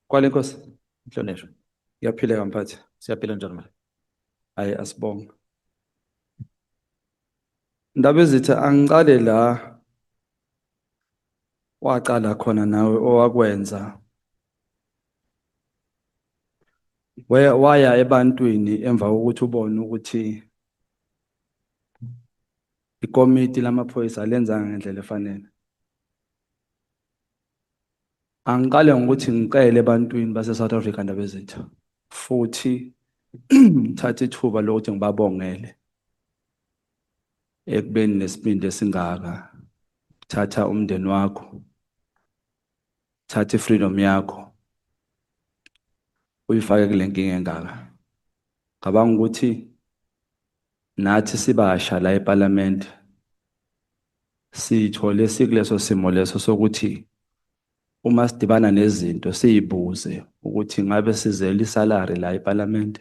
Kwale Nkosi, Nhlonishwa. Ngiyaphila mphathi. Siyaphila njani manje? Hayi asibonge. Indaba ezithi angiqale la waqala khona nawe owakwenza. Waya ebantwini emva kokuthi ubone ukuthi ikomiti lamaphoyisa alenzanga ngendlela efanele. Angiqale ngokuthi ngicele ebantwini base South Africa indaba ezithi futhi ngithatha ithuba lokuthi ngibabongele ekubeni nesibindi esingaka. Thatha umndeni wakho, thatha ifreedom yakho uyifake kule nkinga engaka. Cabanga ukuthi nathi sibasha la eParliament sithole sikuleso simo leso sokuthi uma sidibana nezinto siyibuze ukuthi ngabe sizela isalary la eParliament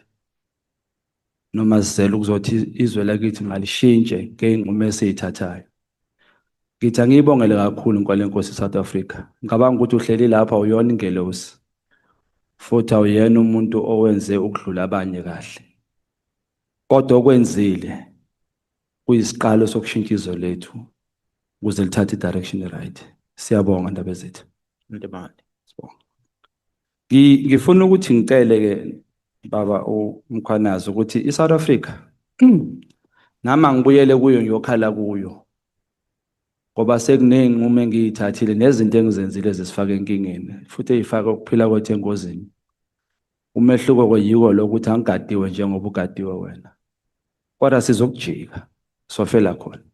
noma sizela ukuzothi izwe lakithi ngalishintshe ngeinqumo esizithathayo. Ngithi angiyibongele kakhulu Nkwale Nkosi South Africa. Ngicabanga ukuthi uhleli lapha uyona ingelosi futhi awuyena umuntu owenze ukudlula abanye kahle. Kodwa okwenzile kuyisiqalo sokushintsha izwe lethu ukuze lithathe i-direction right. Siyabonga ndaba ezethu. Ndimali. Sibonga. Ngifuna ukuthi ngicele ke baba uMkhwanazi ukuthi iSouth Africa nama ngibuyele kuyo ngiyokhala kuyo. Ngoba sekunenginqumo engiyithathile nezinto engizenzile zisifaka enkingeni futhi ezifaka ukuphila kwethu engozini. Umehluko kweyiko lokuthi angigadiwe njengoba ugadiwe wena. Kodwa sizokujika sofela khona.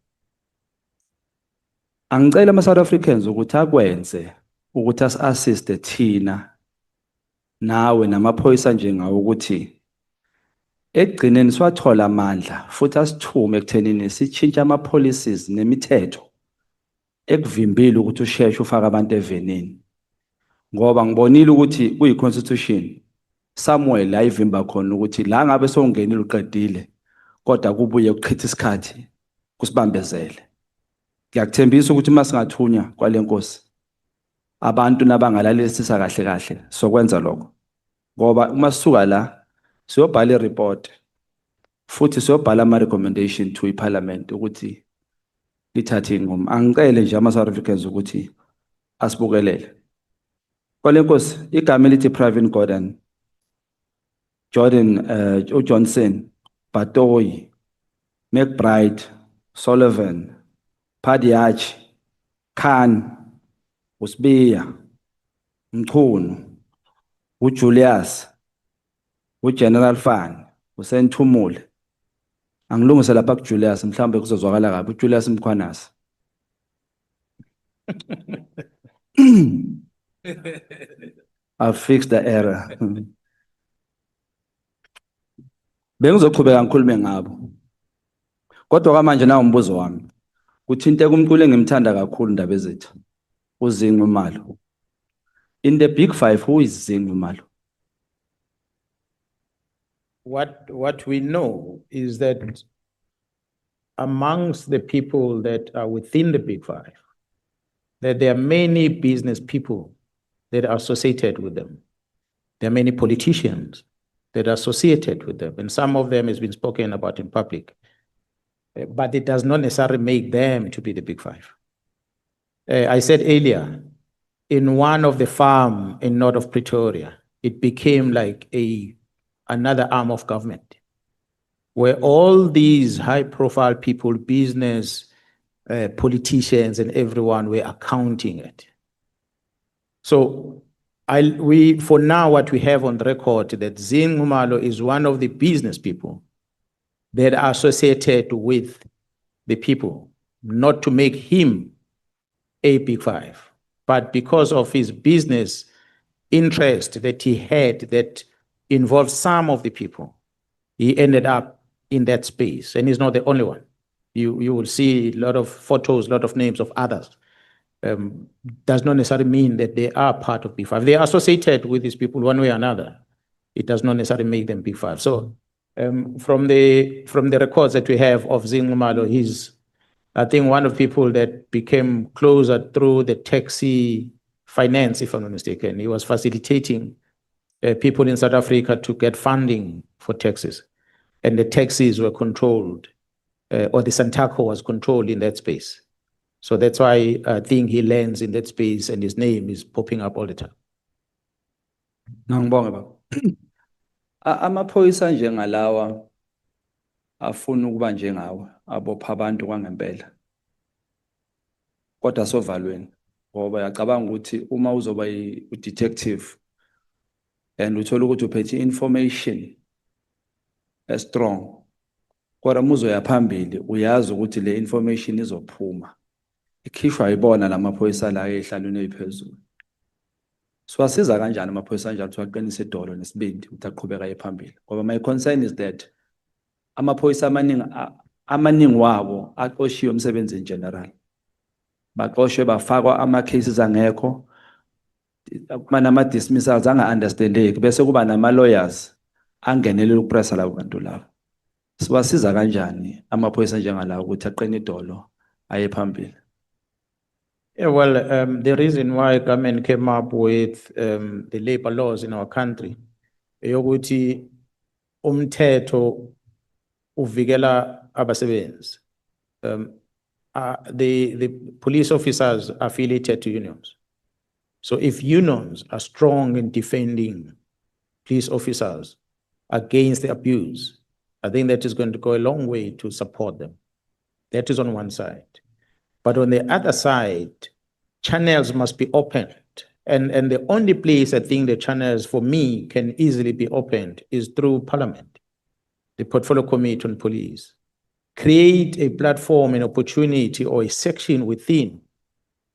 Angicela ama-South Africans ukuthi akwenze ukuthi asi-assiste thina nawe namaphoyisa njengawo ukuthi ekugcineni siwathola amandla futhi asithume ekuthenini sitshintshe ama-policies nemithetho ekuvimbile ukuthi usheshe ufake abantu evenini. Ngoba ngibonile ukuthi kuyi-constitution Samuel la ivimba khona ukuthi la ngabe sowungenile uqedile kodwa kubuye ukuchitha isikhathi kusibambezele. Ngiyakuthembisa ukuthi masingathunya kwale Nkosi abantu nabangalalelisisa kahle kahle sokwenza lokho. Ngoba uma sisuka la siyobhala i-report futhi siyobhala ama-recommendation to iParliament ukuthi lithathe inqumo. Angicele nje ama-South Africans ukuthi asibukelele. Kwale Nkosi igama elithi Pravin Gordhan, Johnson, Batoyi, McBride, Sullivan, Padiachi, Khan, uSibiya, Mchunu, uJulius, uGeneral Fan, uSenthumule. Angilungise lapha kuJulius mhlambe kuzozwakala kabi uJulius Mkhwanazi. I'll fix the error. Bengizoqhubeka ngikhulume ngabo. Kodwa kwamanje nawo umbuzo wami. Kuthinte kumculi engimthanda kakhulu indaba ezethu. uZinqumalo. In the big five, who is Zinqumalo? What we know is that amongst the people that are within the big five, that there are many business people that are associated with them. There are many politicians that are associated with them, and some of them has been spoken about in public. But it does not necessarily make them to be the big five. I said earlier, in one of the farms in north of Pretoria, it became like another arm of government, where all these high-profile people, business, politicians, and everyone were accounting it. So for now, what we have on the record that Zinqumalo is one of the business people that are associated with the people, not to make him a big five, but because of his business interest that he had that involved some of the people, he ended up in that space, and he's not the only one. You will see a lot of photos, a lot of names of others. Does not necessarily mean that they are part of Big Five. They are associated with these people one way or another. It does not necessarily make them Big Five. So from the records that we have of Zinqumalo, he's, I think, one of the people that became closer through the taxi finance, if I'm not mistaken. He was facilitating people in South Africa to get funding for taxis, and the taxis were controlled, or the Santaco was controlled in that space. So that's why I think he lands in that space and his name is popping up all the time. Ngibonge baba. Amaphoyisa njengalawa afuna ukuba njengawe, abopha abantu kwangempela. Kodwa sovalweni ngoba uyacabanga ukuthi uma uzoba u-detective and uthola ukuthi uphethe information strong, kodwa uma uzoya phambili uyazi ukuthi le information izophuma ikhishwa yibona lamaphoyisa la ehlalweni eziphezulu. Siwasiza kanjani amaphoyisa anjalo ukuthi aqinise idolo nesibindi ukuthi aqhubeka aye phambili? Ngoba my concern is that amaphoyisa amaningi wabo aqoshiwe umsebenzi in general. Baqoshwe bafakwa ama-cases angekho, kuma nama-dismissals anga-understandeki, bese kuba nama-lawyers angenelela ukupressa labo bantu labo. Siwasiza kanjani amaphoyisa njengalawo ukuthi aqine idolo aye phambili? Yeah, well, the reason why government came up with the labor laws in our country, yokuthi umthetho uvikela abasebenzi. The police officers are affiliated to unions. So if unions are strong in defending police officers against the abuse, I think that is going to go a long way to support them. That is on one side. But on the other side, channels must be opened. And the only place I think the channels for me can easily be opened is through Parliament, the Portfolio Committee on Police. Create a platform, an opportunity, or a section within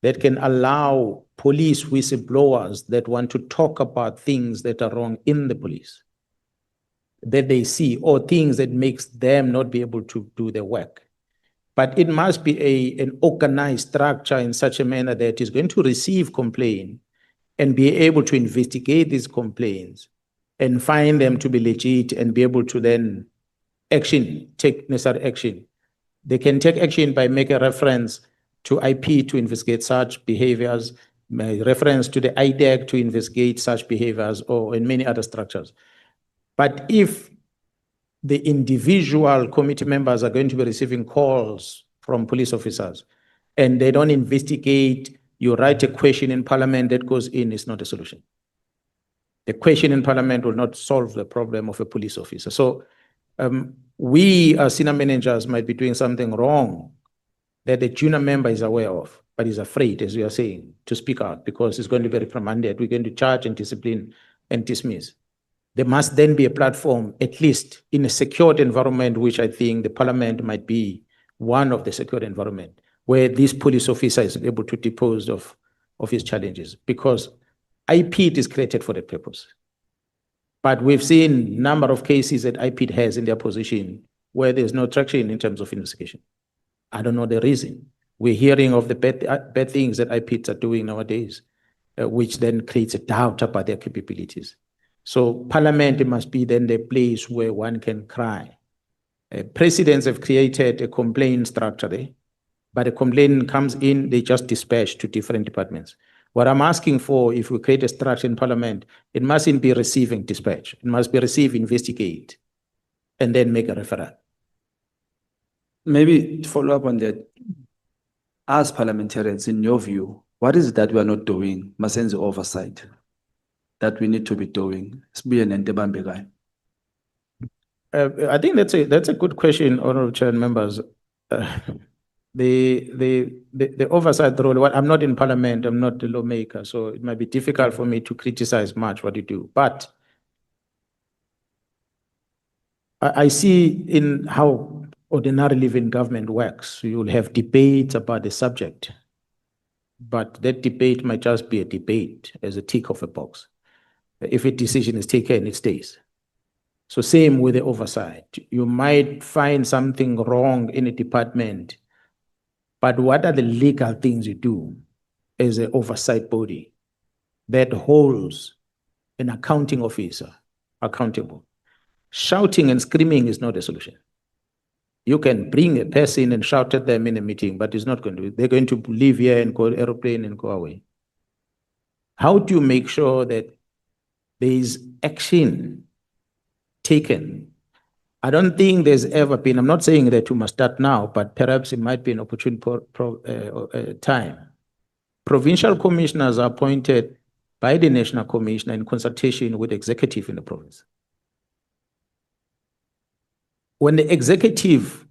that can allow police whistleblowers that want to talk about things that are wrong in the police, that they see, or things that makes them not be able to do their work. But it must be an organized structure in such a manner that is going to receive complaint and be able to investigate these complaints and find them to be legit and be able to then take necessary action. They can take action by making reference to IP to investigate such behaviors, reference to the IDEC to investigate such behaviors, or in many other structures. But if the individual committee members are going to be receiving calls from police officers and they don't investigate, you write a question in Parliament that goes in, it's not a solution. The question in Parliament will not solve the problem of a police officer. So we as senior managers might be doing something wrong that the junior member is aware of, but is afraid, as we are saying, to speak out because it's going to be reprimanded. We're going to charge and discipline and dismiss. There must then be a platform, at least in a secured environment, which I think the Parliament might be one of the secured environment, where this police officer is able to dispose of his challenges, because IPID is created for that purpose. But we've seen a number of cases that IPID has in their position where there's no traction in terms of investigation. I don't know the reason. We're hearing of the bad things that IPIDs are doing nowadays, which then creates a doubt about their capabilities. So Parliament must be then the place where one can cry. Presidents have created a complaint structure there, but a complaint comes in, they just dispatch to different departments. What I'm asking for, if we create a structure in Parliament, it mustn't be receiving dispatch. It must be receive, investigate, and then make a referral. Maybe to follow up on that, as parliamentarians, in your view, what is it that we are not doing, Masenzi oversight, that we need to be doing? I think that's a good question, Honorable Chair and members. The oversight role, well, I'm not in Parliament, I'm not the lawmaker, so it might be difficult for me to criticize much what you do. But I see in how ordinary living government works. You'll have debates about the subject, but that debate might just be a debate as a tick of a box. If a decision is taken, it stays. So same with the oversight. You might find something wrong in a department, but what are the legal things you do as an oversight body that holds an accounting officer accountable? Shouting and screaming is not a solution. You can bring a person and shout at them in a meeting, but it's not going to, they're going to leave here and go airplane and go away. How do you make sure that there is action taken. I don't think there's ever been, I'm not saying that we must start now, but perhaps it might be an opportune time. Provincial commissioners are appointed by the National Commissioner in consultation with the executive in the province. When the executive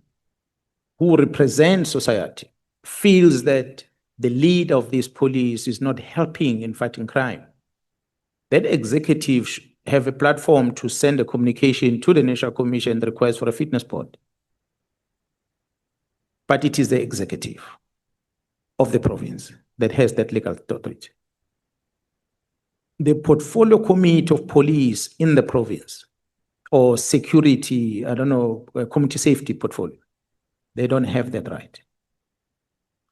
who represents society feels that the lead of this police is not helping in fighting crime, that executive should have a platform to send a communication to the National Commission and request for a fitness board. But it is the executive of the province that has that legal authority. The portfolio committee of police in the province, or security, I don't know, community safety portfolio, they don't have that right.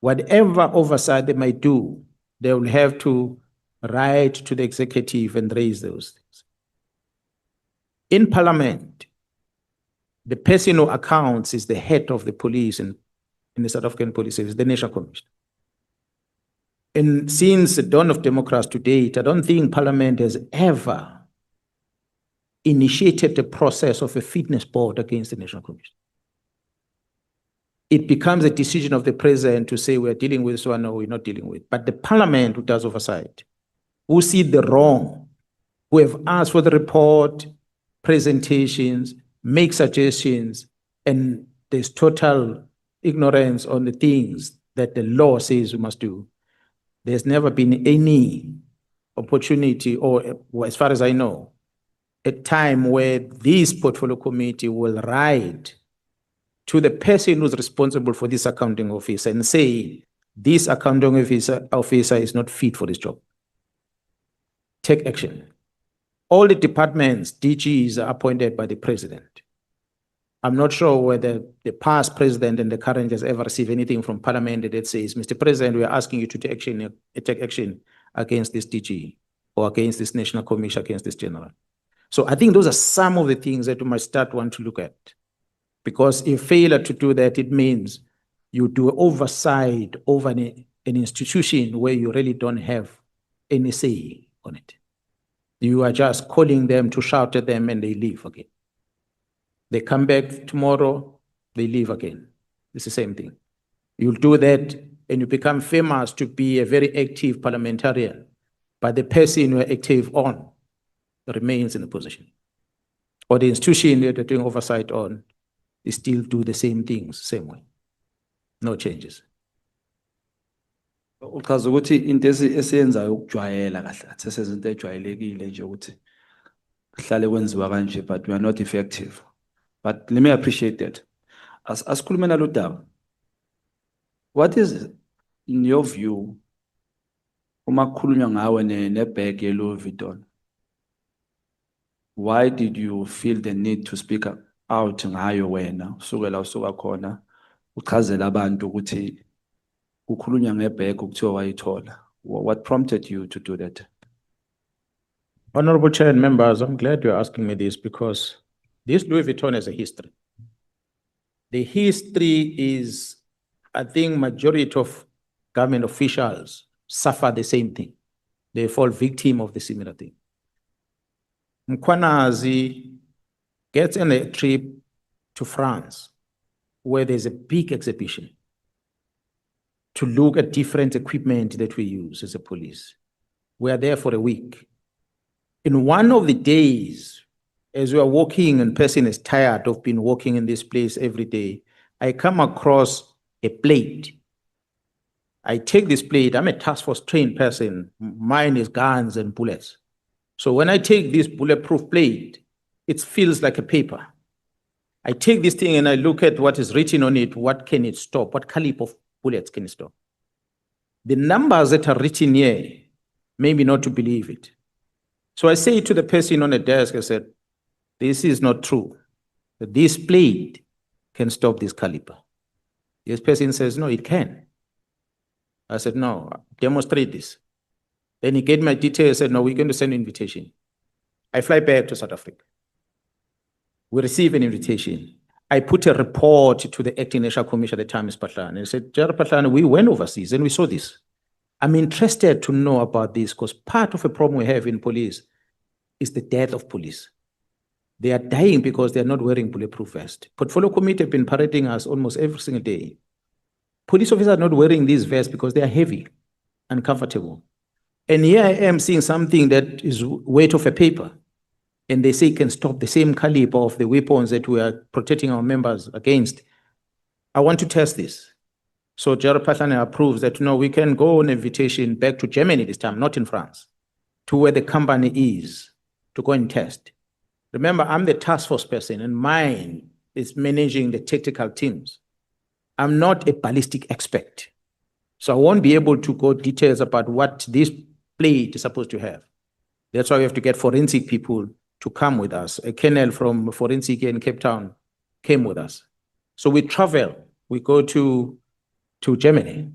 Whatever oversight they might do, they will have to write to the executive and raise those things. In Parliament, the person who accounts is the head of the police in the South African Police Service, the National Commission. And since the dawn of democracy to date, I don't think Parliament has ever initiated the process of a fitness board against the National Commission. It becomes a decision of the president to say we're dealing with this one or we're not dealing with. But the Parliament who does oversight, who see the wrong, who have asked for the report, presentations, make suggestions, and there's total ignorance on the things that the law says we must do. There's never been any opportunity, or as far as I know, a time where this portfolio committee will write to the person who's responsible for this accounting officer and say, this accounting officer is not fit for this job. Take action. All the departments, DGs, are appointed by the president. I'm not sure whether the past president and the current has ever received anything from Parliament that says, Mr. President, we are asking you to take action against this DG or against this National Commission, against this general. So I think those are some of the things that we might start want to look at. Because if failure to do that, it means you do oversight over an institution where you really don't have any say on it. You are just calling them to shout at them and they leave again. They come back tomorrow, they leave again. It's the same thing. You'll do that and you become famous to be a very active parliamentarian, but the person you are active on remains in the position. Or the institution that you're doing oversight on, they still do the same things, same way. No changes. Uchaza ukuthi into esiyenzayo ukujwayela kahle sesezinto ejwayelekile nje ukuthi kuhlale kwenziwa kanje, but we are not effective. But let me appreciate that. Asikhulume nalo daba. What is, in your view, uma kukhulunywa ngawe nebag ye-Louis Vuitton, why did you feel the need to speak out ngayo wena usukela usuka khona uchazela abantu ukuthi kukhulunywa ngebag ukuthiwa wayithola? What prompted you to do that? Honorable Chair and members, I'm glad you're asking me this because this Louis Vuitton has a history. The history is, I think, majority of government officials suffer the same thing. They fall victim of the similar thing. Mkhwanazi gets on a trip to France where there's a big exhibition to look at different equipment that we use as a police. We are there for a week. In one of the days, as we are walking and person is tired of being walking in this place every day, I come across a plate. I take this plate, I'm a task force trained person. Mine is guns and bullets. So when I take this bulletproof plate, it feels like a paper. I take this thing and I look at what is written on it. What can it stop? What caliber of bullets can it stop? The numbers that are written here, maybe not to believe it. So I say to the person on the desk, I said, this is not true. This plate can stop this caliber. This person says, no, it can. I said, no, demonstrate this. Then he gave my details, said, no, we're going to send an invitation. I fly back to South Africa. We receive an invitation. I put a report to the acting National Commission at the time, Ms. Patlan, and I said, General Patlan, we went overseas and we saw this. I'm interested to know about this because part of the problem we have in police, is the death of police. They are dying because they are not wearing bulletproof vests. Portfolio committee have been parading us almost every single day. Police officers are not wearing these vests because they are heavy, uncomfortable. And here I am seeing something that is weight of a paper, and they say can stop the same caliber of the weapons that we are protecting our members against. I want to test this. So General Patlane approves that, no, we can go on invitation back to Germany this time, not in France, to where the company is, to go and test. Remember, I'm the task force person, and mine is managing the tactical teams. I'm not a ballistic expert. So I won't be able to go details about what this plate is supposed to have. That's why we have to get forensic people to come with us. A colonel from forensic in Cape Town came with us. So we travel, we go to Germany.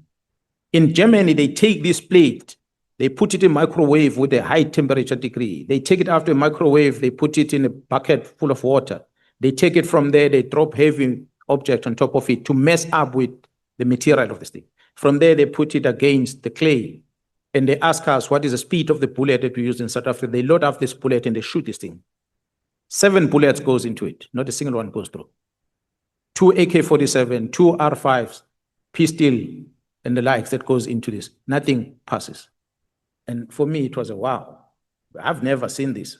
In Germany, they take this plate, they put it in microwave with a high temperature degree. They take it after a microwave, they put it in a bucket full of water. They take it from there, they drop heavy object on top of it to mess up with the material of the thing. From there, they put it against the clay. And they ask us, what is the speed of the bullet that we use in South Africa? They load up this bullet and they shoot this thing. 7 bullets goes into it. Not a single one goes through. 2 AK-47, 2 R5s, pistol, and the likes that goes into this. Nothing passes. And for me, it was a wow. I've never seen this.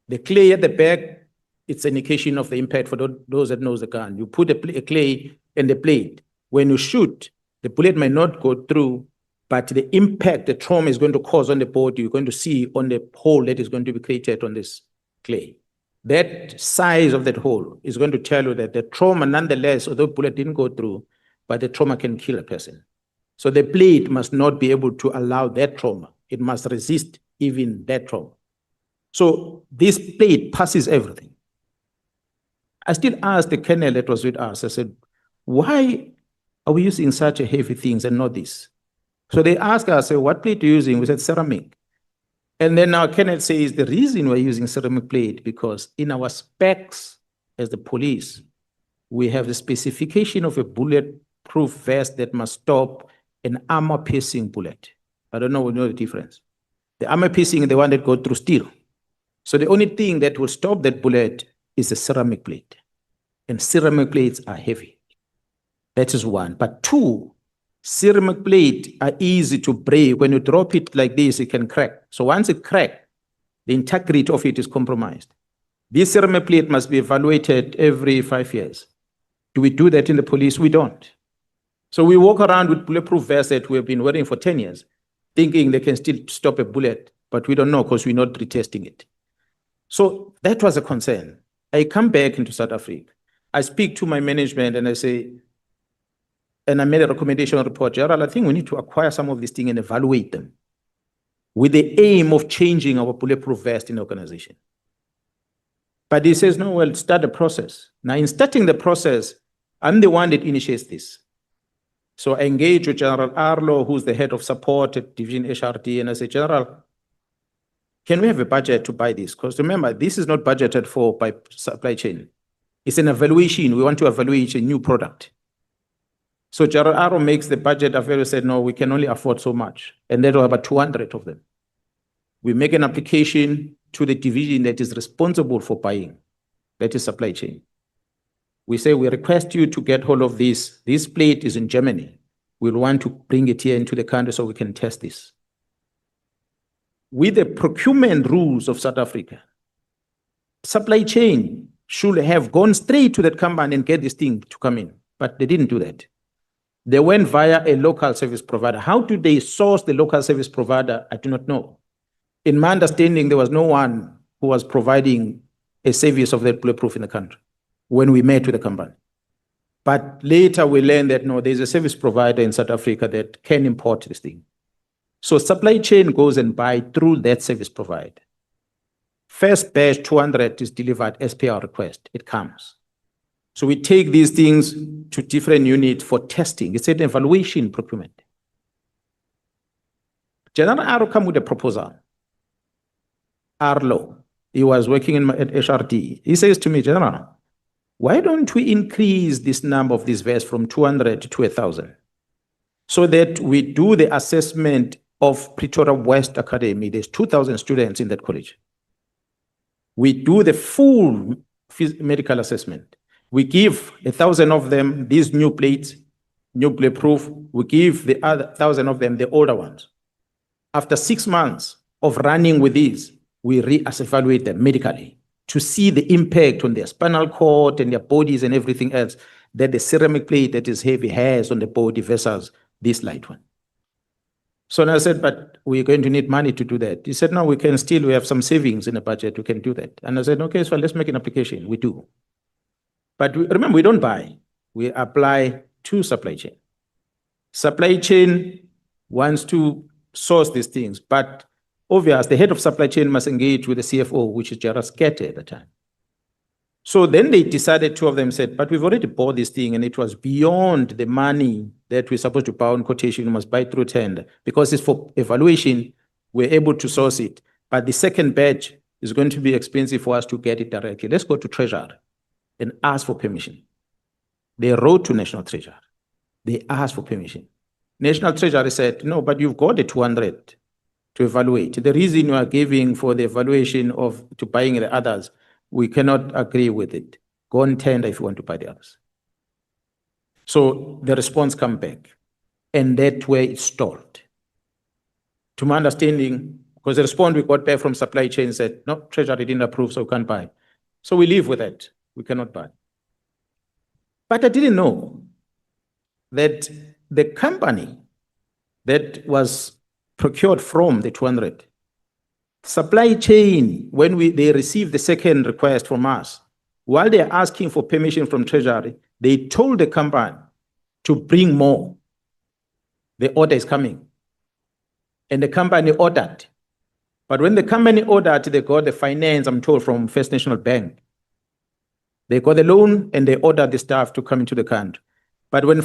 The clay at the back, it's an indication of the impact for those that knows the gun. You put a clay in the blade. When you shoot, the bullet may not go through, but the impact the trauma is going to cause on the body, you're going to see on the hole that is going to be created on this clay. That size of that hole is going to tell you that the trauma, nonetheless, although bullet didn't go through, but the trauma can kill a person. So the blade must not be able to allow that trauma. It must resist even that trauma. So this blade passes everything. I still asked the colonel that was with us, I said, why are we using such a heavy things and not this? So they asked us, what plate are you using? We said ceramic. And then our colonel says the reason we're using ceramic plate because in our specs as the police, we have the specification of a bulletproof vest that must stop an armor-piercing bullet. I don't know if you know the difference. The armor-piercing is the one that goes through steel. So the only thing that will stop that bullet is a ceramic plate. And ceramic plates are heavy. That is one. But two, ceramic plates are easy to break. When you drop it like this, it can crack. So once it cracks, the integrity of it is compromised. This ceramic plate must be evaluated every 5 years. Do we do that in the police? We don't. So we walk around with bulletproof vests that we have been wearing for 10 years, thinking they can still stop a bullet, but we don't know because we're not retesting it. So that was a concern. I come back into South Africa. I speak to my management and I say, and I made a recommendation report, Gerald, I think we need to acquire some of these things and evaluate them with the aim of changing our bulletproof vest in the organization. But he says, no, well, start the process. Now, in starting the process, I'm the one that initiates this. So I engage with General Arlo, who's the head of support at Division HRD, and I say, General, can we have a budget to buy this? Because remember, this is not budgeted for by supply chain. It's an evaluation. We want to evaluate a new product. So General Arlo makes the budget available, said, no, we can only afford so much. And there were about 200 of them. We make an application to the division that is responsible for buying, that is supply chain. We say, we request you to get hold of this. This plate is in Germany. We'll want to bring it here into the country so we can test this. With the procurement rules of South Africa, supply chain should have gone straight to that company and get this thing to come in, but they didn't do that. They went via a local service provider. How do they source the local service provider? I do not know. In my understanding, there was no one who was providing a service of that bulletproof in the country when we met with the company. But later we learned that, no, there's a service provider in South Africa that can import this thing. So supply chain goes and buy through that service provider. First batch 200 is delivered as per our request. It comes. So we take these things to different units for testing. It's an evaluation procurement. General Arlo come with a proposal. Arlo, he was working at HRD. He says to me, General, why don't we increase this number of these vests from 200 to 1,000 so that we do the assessment of Pretoria West Academy? There's 2,000 students in that college. We do the full medical assessment. We give 1,000 of them these new plates, new bulletproof. We give the other 1,000 of them the older ones. After 6 months of running with these, we re-evaluate them medically to see the impact on their spinal cord and their bodies and everything else that the ceramic plate that is heavy has on the body versus this light one. So I said, but we're going to need money to do that. He said, no, we have some savings in the budget, we can do that. And I said, okay, so let's make an application. We do. But remember, we don't buy. We apply to supply chain. Supply chain wants to source these things, but obviously the head of supply chain must engage with the CFO, which is Gerard Skete at the time. So then they decided, two of them said, but we've already bought this thing and it was beyond the money that we're supposed to buy on quotation, we must buy through tender. Because it's for evaluation, we're able to source it. But the second batch is going to be expensive for us to get it directly. Let's go to Treasury and ask for permission. They wrote to National Treasury. They asked for permission. National Treasury said, no, but you've got the 200 to evaluate. The reason you are giving for the evaluation to buying the others, we cannot agree with it. Go on tender if you want to buy the others. So the response come back, and that way it stalled. To my understanding, because the response we got back from supply chain said, no, Treasury didn't approve, so we can't buy. So we live with that. We cannot buy. But I didn't know that the company that was procured from the 200, supply chain, when they received the second request from us, while they're asking for permission from Treasury, they told the company to bring more. The order is coming. And the company ordered. But when the company ordered, they got the finance, I'm told, from First National Bank. They got the loan and they ordered the staff to come into the country. But when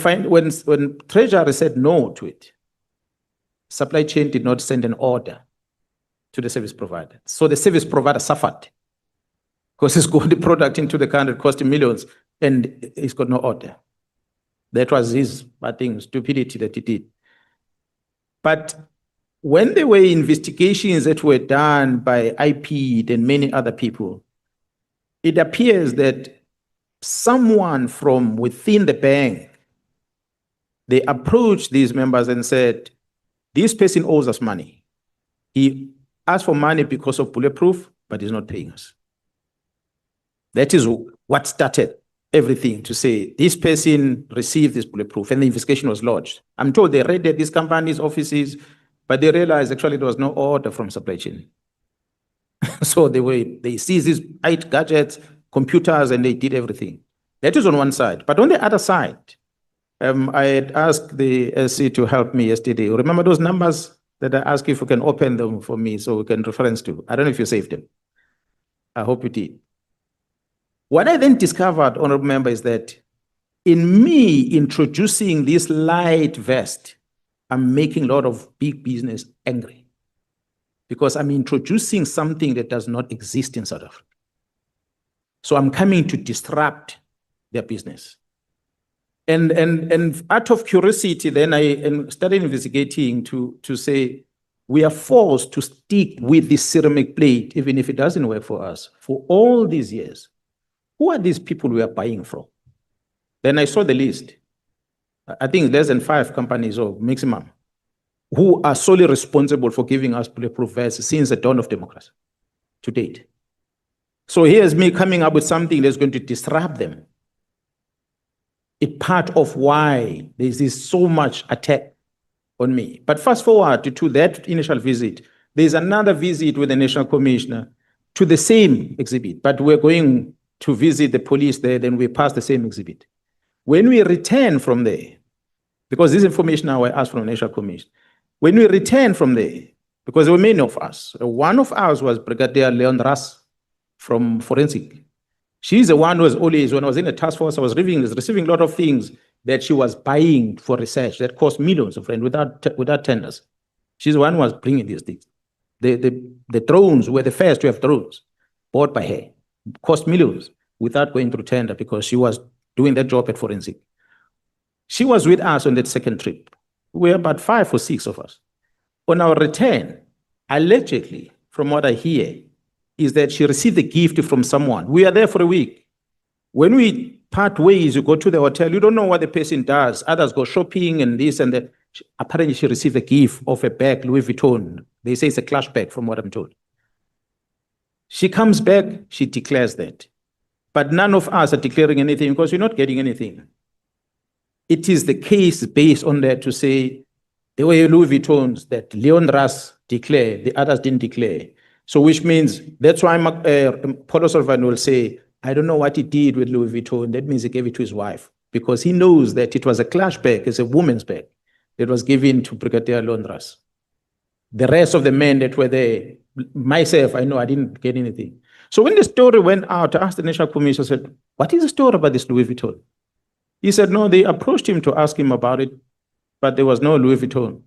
Treasury said no to it, supply chain did not send an order to the service provider. So the service provider suffered because he's got the product into the country, costing millions, and he's got no order. That was his, I think, stupidity that he did. But when there were investigations that were done by IP and many other people, it appears that someone from within the bank, they approached these members and said, this person owes us money. He asked for money because of bulletproof, but he's not paying us. That is what started everything to say, this person received this bulletproof, and the investigation was lodged. I'm told they raided these companies' offices, but they realized actually there was no order from supply chain. So they seized these gadgets, computers, and they did everything. That is on one side. But on the other side, I had asked the SC to help me yesterday. Remember those numbers that I asked if you can open them for me so we can reference to? I don't know if you saved them. I hope you did. What I then discovered, honorable member, is that in me introducing this light vest, I'm making a lot of big business angry because I'm introducing something that does not exist in South Africa. So I'm coming to disrupt their business. And out of curiosity, then I started investigating to say, we are forced to stick with this ceramic plate, even if it doesn't work for us, for all these years. Who are these people we are buying from? Then I saw the list. I think less than 5 companies or maximum who are solely responsible for giving us bulletproof vests since the dawn of democracy to date. So here's me coming up with something that's going to disrupt them. It's part of why there's this so much attack on me. But fast forward to that initial visit, there's another visit with the National Commissioner to the same exhibit, but we're going to visit the police there, then we pass the same exhibit. When we return from there, because this information now I asked from the National Commission, when we return from there, because there were many of us, one of ours was Brigadier Leon Ras from Forensic. She's the one who was always, when I was in the task force, I was receiving a lot of things that she was buying for research that cost millions of rand without tenders. She's the one who was bringing these things. The drones were the first to have drones bought by her. Cost millions without going through tender because she was doing that job at Forensic. She was with us on that second trip. We were about 5 or 6 of us. On our return, allegedly, from what I hear, is that she received a gift from someone. We are there for a week. When we part ways, you go to the hotel, you don't know what the person does. Others go shopping and this and that. Apparently, she received a gift of a bag, Louis Vuitton. They say it's a clash bag, from what I'm told. She comes back, she declares that. But none of us are declaring anything because we're not getting anything. It is the case based on that to say there were Louis Vuittons that Leon Ras declared, the others didn't declare. So which means that's why Paulo Sullivan will say, I don't know what he did with Louis Vuitton. That means he gave it to his wife because he knows that it was a clash bag, it's a woman's bag that was given to Brigadier Leon Ras. The rest of the men that were there, myself, I know I didn't get anything. So when the story went out, I asked the National Commission, I said, what is the story about this Louis Vuitton? He said, no, they approached him to ask him about it, but there was no Louis Vuitton.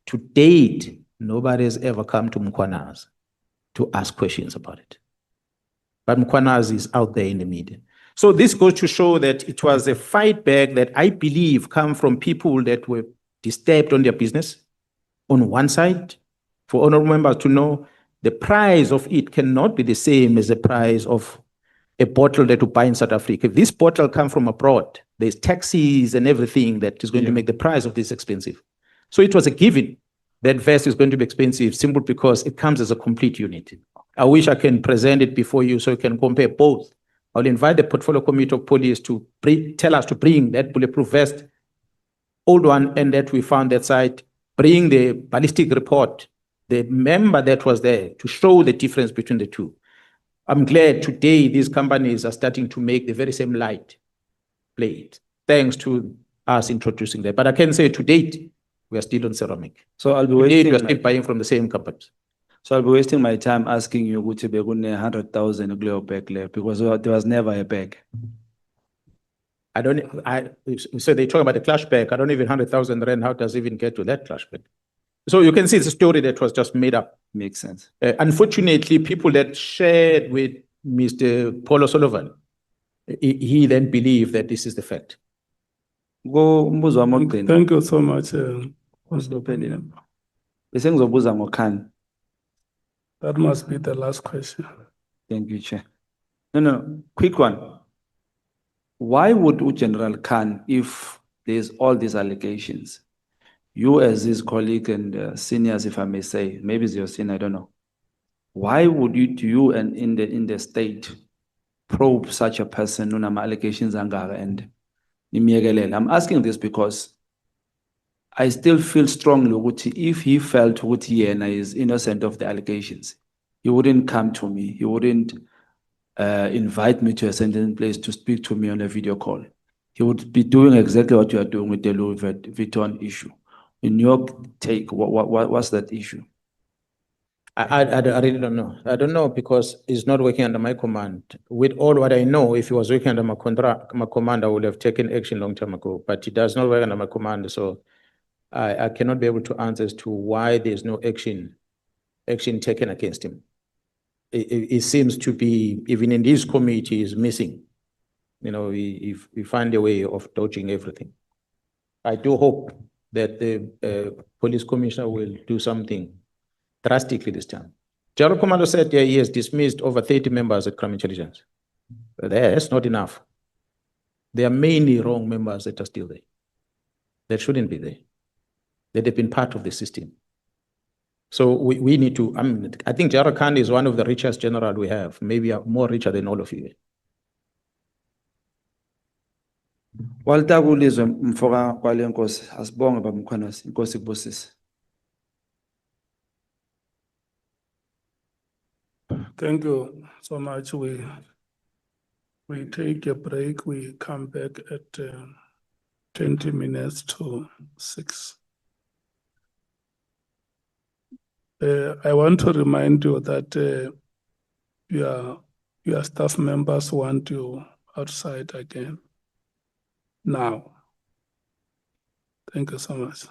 To date, nobody has ever come to Mkhwanazi to ask questions about it. But Mkhwanazi is out there in the media. So this goes to show that it was a fight back that I believe come from people that were disturbed on their business. On one side, for honorable members to know, the price of it cannot be the same as the price of a bottle that you buy in South Africa. If this bottle comes from abroad, there's taxes and everything that is going to make the price of this expensive. So it was a given that vest is going to be expensive simply because it comes as a complete unit. I wish I can present it before you so you can compare both. I'll invite the Portfolio Committee of Police to tell us to bring that bulletproof vest, old one, and that we found that site, bring the ballistic report, the member that was there to show the difference between the two. I'm glad today these companies are starting to make the very same light plate, thanks to us introducing that. But I can say to date, we are still on ceramic. So I'll be we are still buying from the same companies. So I'll be wasting my time asking you ukuthi bekune 100,000 kuleyo bag leyo because there was never a bag. So they talk about the clash bag. I don't even 100,000 rand. How does it even get to that clash bag? So you can see it's a story that was just made up. Makes sense. Unfortunately, people that shared with Mr. Paulo Sullivan, he then believed that this is the fact. Thank you so much. Besengizobuza ngoKhan. That must be the last question. Thank you, Chair. No, quick one. Why would General Khan, if there's all these allegations, you as his colleague and seniors, if I may say, maybe it's your senior, I don't know. Why would you and in the state probe such a person on allegations and I'm asking this because I still feel strongly that if he felt that he is innocent of the allegations, he wouldn't come to me. He wouldn't invite me to a certain place to speak to me on a video call. He would be doing exactly what you are doing with the Louis Vuitton issue. In your take, what's that issue? I really don't know. I don't know because he's not working under my command. With all what I know, if he was working under my command, I would have taken action long time ago. But he does not work under my command, so I cannot be able to answer as to why there's no action taken against him. It seems to be, even in this committee, is missing. You know, we find a way of dodging everything. I do hope that the police commissioner will do something drastically this time. General Commander said he has dismissed over 30 members at crime intelligence. But that's not enough. There are many wrong members that are still there. That shouldn't be there. That have been part of the system. So we need to, I think General Khan is one of the richest general we have, maybe more richer than all of you. Walter kulizwe mfoka kwale nkosi asibonge baba Mkhwanazi inkosi kubusise. Thank you so much. We take a break. We come back at 20 minutes to 6. I want to remind you that your staff members want you outside again now. Thank you so much.